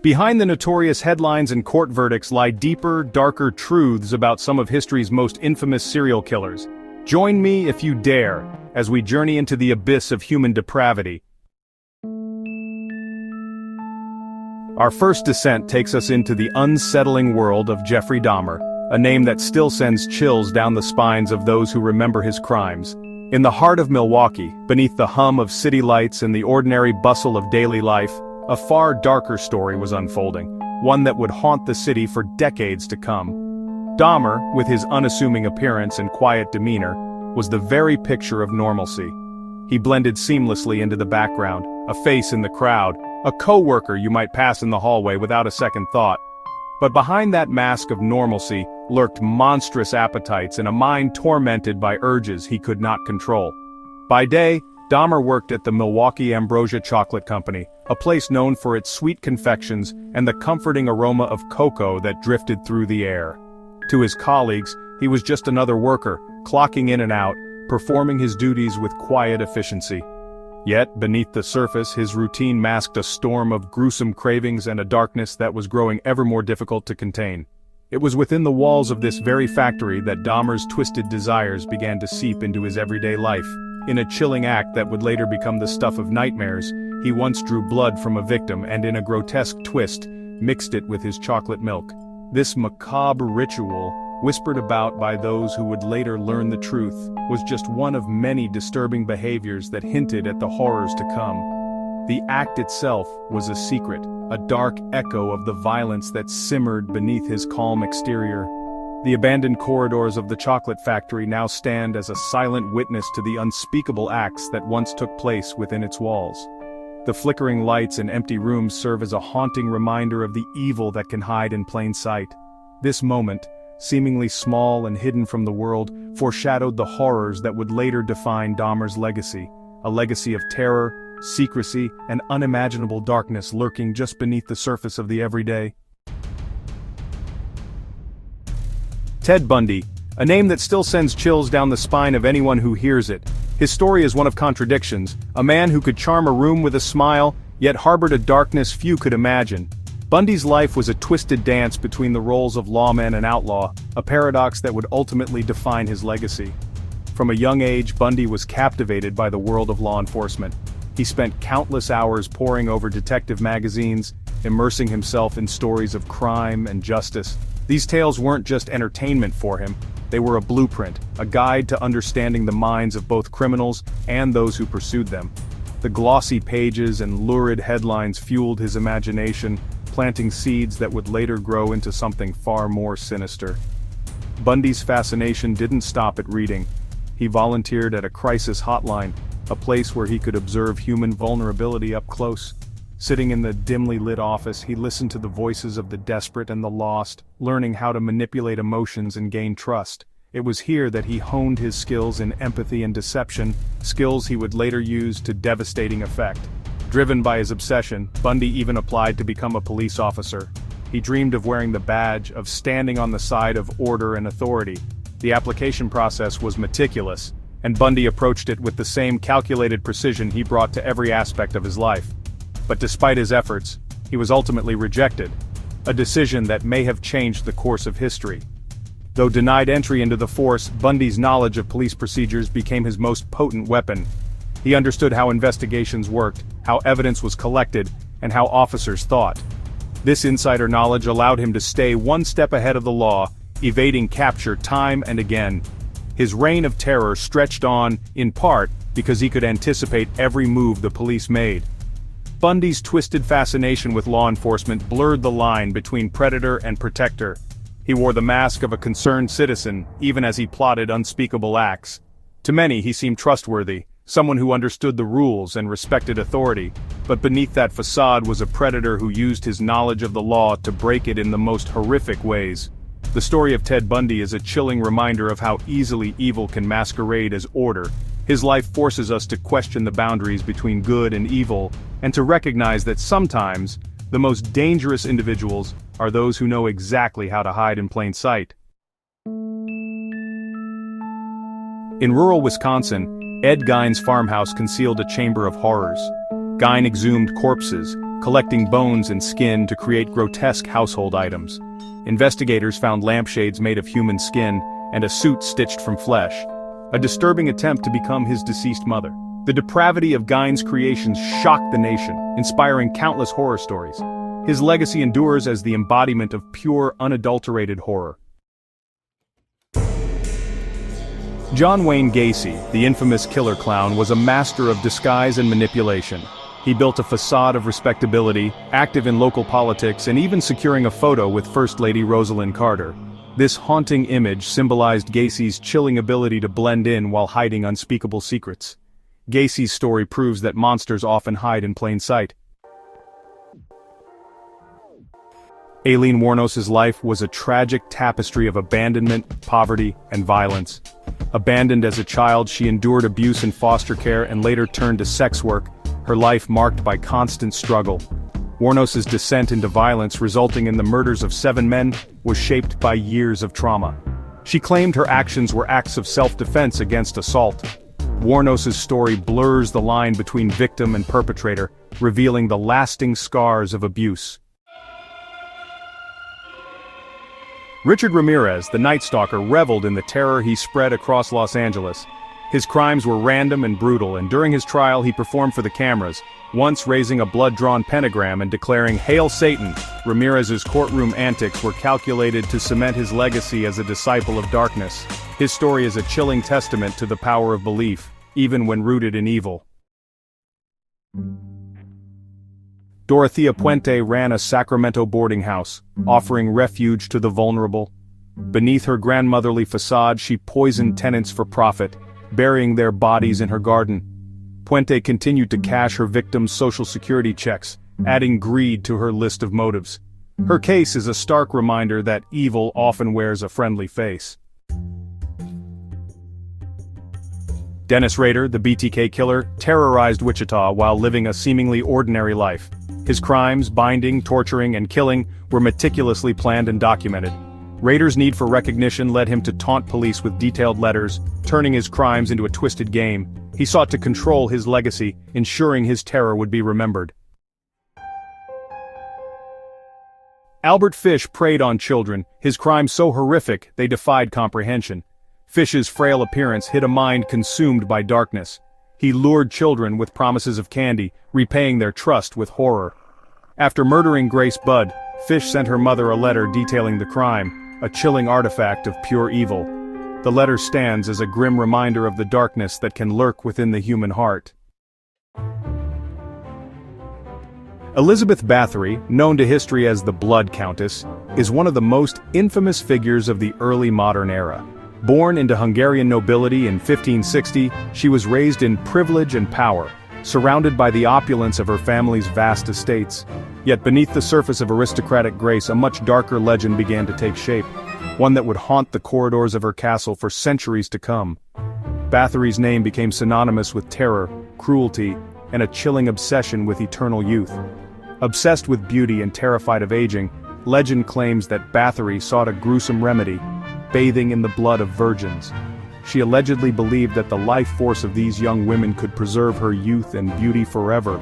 Behind the notorious headlines and court verdicts lie deeper, darker truths about some of history's most infamous serial killers. Join me if you dare, as we journey into the abyss of human depravity. Our first descent takes us into the unsettling world of Jeffrey Dahmer, a name that still sends chills down the spines of those who remember his crimes. In the heart of Milwaukee, beneath the hum of city lights and the ordinary bustle of daily life, a far darker story was unfolding, one that would haunt the city for decades to come. Dahmer, with his unassuming appearance and quiet demeanor, was the very picture of normalcy. He blended seamlessly into the background, a face in the crowd, a co-worker you might pass in the hallway without a second thought. But behind that mask of normalcy lurked monstrous appetites and a mind tormented by urges he could not control. By day, Dahmer worked at the Milwaukee Ambrosia Chocolate Company, a place known for its sweet confections and the comforting aroma of cocoa that drifted through the air. To his colleagues, he was just another worker, clocking in and out, performing his duties with quiet efficiency. Yet, beneath the surface, his routine masked a storm of gruesome cravings and a darkness that was growing ever more difficult to contain. It was within the walls of this very factory that Dahmer's twisted desires began to seep into his everyday life. In a chilling act that would later become the stuff of nightmares, he once drew blood from a victim and in a grotesque twist, mixed it with his chocolate milk. This macabre ritual, whispered about by those who would later learn the truth, was just one of many disturbing behaviors that hinted at the horrors to come. The act itself was a secret, a dark echo of the violence that simmered beneath his calm exterior. The abandoned corridors of the chocolate factory now stand as a silent witness to the unspeakable acts that once took place within its walls. The flickering lights and empty rooms serve as a haunting reminder of the evil that can hide in plain sight. This moment, seemingly small and hidden from the world, foreshadowed the horrors that would later define Dahmer's legacy, a legacy of terror, secrecy, and unimaginable darkness lurking just beneath the surface of the everyday. Ted Bundy, a name that still sends chills down the spine of anyone who hears it. His story is one of contradictions, a man who could charm a room with a smile, yet harbored a darkness few could imagine. Bundy's life was a twisted dance between the roles of lawman and outlaw, a paradox that would ultimately define his legacy. From a young age, Bundy was captivated by the world of law enforcement. He spent countless hours poring over detective magazines, immersing himself in stories of crime and justice. These tales weren't just entertainment for him, they were a blueprint, a guide to understanding the minds of both criminals and those who pursued them. The glossy pages and lurid headlines fueled his imagination, planting seeds that would later grow into something far more sinister. Bundy's fascination didn't stop at reading. He volunteered at a crisis hotline, a place where he could observe human vulnerability up close. Sitting in the dimly lit office, he listened to the voices of the desperate and the lost, learning how to manipulate emotions and gain trust. It was here that he honed his skills in empathy and deception, skills he would later use to devastating effect. Driven by his obsession, Bundy even applied to become a police officer. He dreamed of wearing the badge, of standing on the side of order and authority. The application process was meticulous, and Bundy approached it with the same calculated precision he brought to every aspect of his life. But despite his efforts, he was ultimately rejected, a decision that may have changed the course of history. Though denied entry into the force, Bundy's knowledge of police procedures became his most potent weapon. He understood how investigations worked, how evidence was collected, and how officers thought. This insider knowledge allowed him to stay one step ahead of the law, evading capture time and again. His reign of terror stretched on, in part, because he could anticipate every move the police made. Bundy's twisted fascination with law enforcement blurred the line between predator and protector. He wore the mask of a concerned citizen, even as he plotted unspeakable acts. To many he seemed trustworthy, someone who understood the rules and respected authority, but beneath that facade was a predator who used his knowledge of the law to break it in the most horrific ways. The story of Ted Bundy is a chilling reminder of how easily evil can masquerade as order. His life forces us to question the boundaries between good and evil, and to recognize that sometimes, the most dangerous individuals are those who know exactly how to hide in plain sight. In rural Wisconsin, Ed Gein's farmhouse concealed a chamber of horrors. Gein exhumed corpses, collecting bones and skin to create grotesque household items. Investigators found lampshades made of human skin and a suit stitched from flesh, a disturbing attempt to become his deceased mother. The depravity of Gein's creations shocked the nation, inspiring countless horror stories. His legacy endures as the embodiment of pure, unadulterated horror. John Wayne Gacy, the infamous killer clown, was a master of disguise and manipulation. He built a facade of respectability, active in local politics, and even securing a photo with First Lady Rosalind Carter. This haunting image symbolized Gacy's chilling ability to blend in while hiding unspeakable secrets. Gacy's story proves that monsters often hide in plain sight. Aileen Wuornos's life was a tragic tapestry of abandonment, poverty, and violence. Abandoned as a child, she endured abuse in foster care and later turned to sex work, her life marked by constant struggle. Wuornos's descent into violence, resulting in the murders of 7 men, was shaped by years of trauma. She claimed her actions were acts of self-defense against assault. Wuornos's story blurs the line between victim and perpetrator, revealing the lasting scars of abuse. Richard Ramirez, the Night Stalker, reveled in the terror he spread across Los Angeles. His crimes were random and brutal, and during his trial he performed for the cameras, once raising a blood-drawn pentagram and declaring, "Hail Satan!" Ramirez's courtroom antics were calculated to cement his legacy as a disciple of darkness. His story is a chilling testament to the power of belief, even when rooted in evil. Dorothea Puente ran a Sacramento boarding house, offering refuge to the vulnerable. Beneath her grandmotherly facade, she poisoned tenants for profit, burying their bodies in her garden. Puente continued to cash her victims' social security checks, adding greed to her list of motives. Her case is a stark reminder that evil often wears a friendly face. Dennis Rader, the BTK killer, terrorized Wichita while living a seemingly ordinary life. His crimes, binding, torturing, and killing, were meticulously planned and documented. Rader's need for recognition led him to taunt police with detailed letters, turning his crimes into a twisted game. He sought to control his legacy, ensuring his terror would be remembered. Albert Fish preyed on children, his crimes so horrific they defied comprehension. Fish's frail appearance hid a mind consumed by darkness. He lured children with promises of candy, repaying their trust with horror. After murdering Grace Budd, Fish sent her mother a letter detailing the crime, a chilling artifact of pure evil. The letter stands as a grim reminder of the darkness that can lurk within the human heart. Elizabeth Bathory, known to history as the Blood Countess, is one of the most infamous figures of the early modern era. Born into Hungarian nobility in 1560, she was raised in privilege and power, surrounded by the opulence of her family's vast estates. Yet beneath the surface of aristocratic grace, a much darker legend began to take shape, one that would haunt the corridors of her castle for centuries to come. Bathory's name became synonymous with terror, cruelty, and a chilling obsession with eternal youth. Obsessed with beauty and terrified of aging, legend claims that Bathory sought a gruesome remedy, bathing in the blood of virgins. She allegedly believed that the life force of these young women could preserve her youth and beauty forever.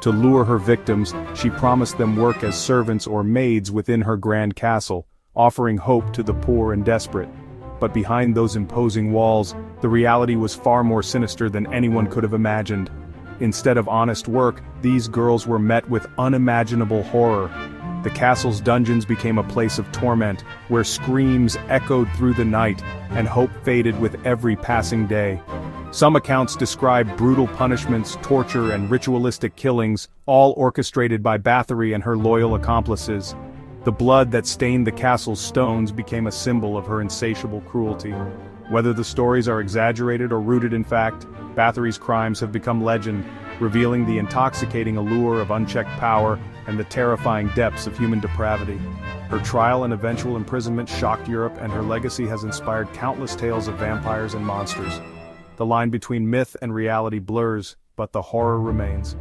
To lure her victims, she promised them work as servants or maids within her grand castle, offering hope to the poor and desperate. But behind those imposing walls, the reality was far more sinister than anyone could have imagined. Instead of honest work, these girls were met with unimaginable horror. The castle's dungeons became a place of torment, where screams echoed through the night, and hope faded with every passing day. Some accounts describe brutal punishments, torture, and ritualistic killings, all orchestrated by Bathory and her loyal accomplices. The blood that stained the castle's stones became a symbol of her insatiable cruelty. Whether the stories are exaggerated or rooted in fact, Bathory's crimes have become legend, revealing the intoxicating allure of unchecked power and the terrifying depths of human depravity. Her trial and eventual imprisonment shocked Europe, and her legacy has inspired countless tales of vampires and monsters. The line between myth and reality blurs, but the horror remains.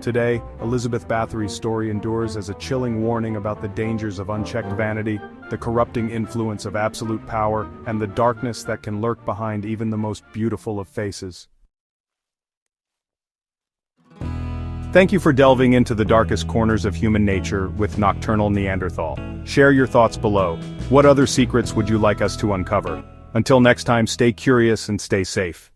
Today, Elizabeth Bathory's story endures as a chilling warning about the dangers of unchecked vanity, the corrupting influence of absolute power, and the darkness that can lurk behind even the most beautiful of faces. Thank you for delving into the darkest corners of human nature with Nocturnal Neanderthal. Share your thoughts below. What other secrets would you like us to uncover? Until next time, stay curious and stay safe.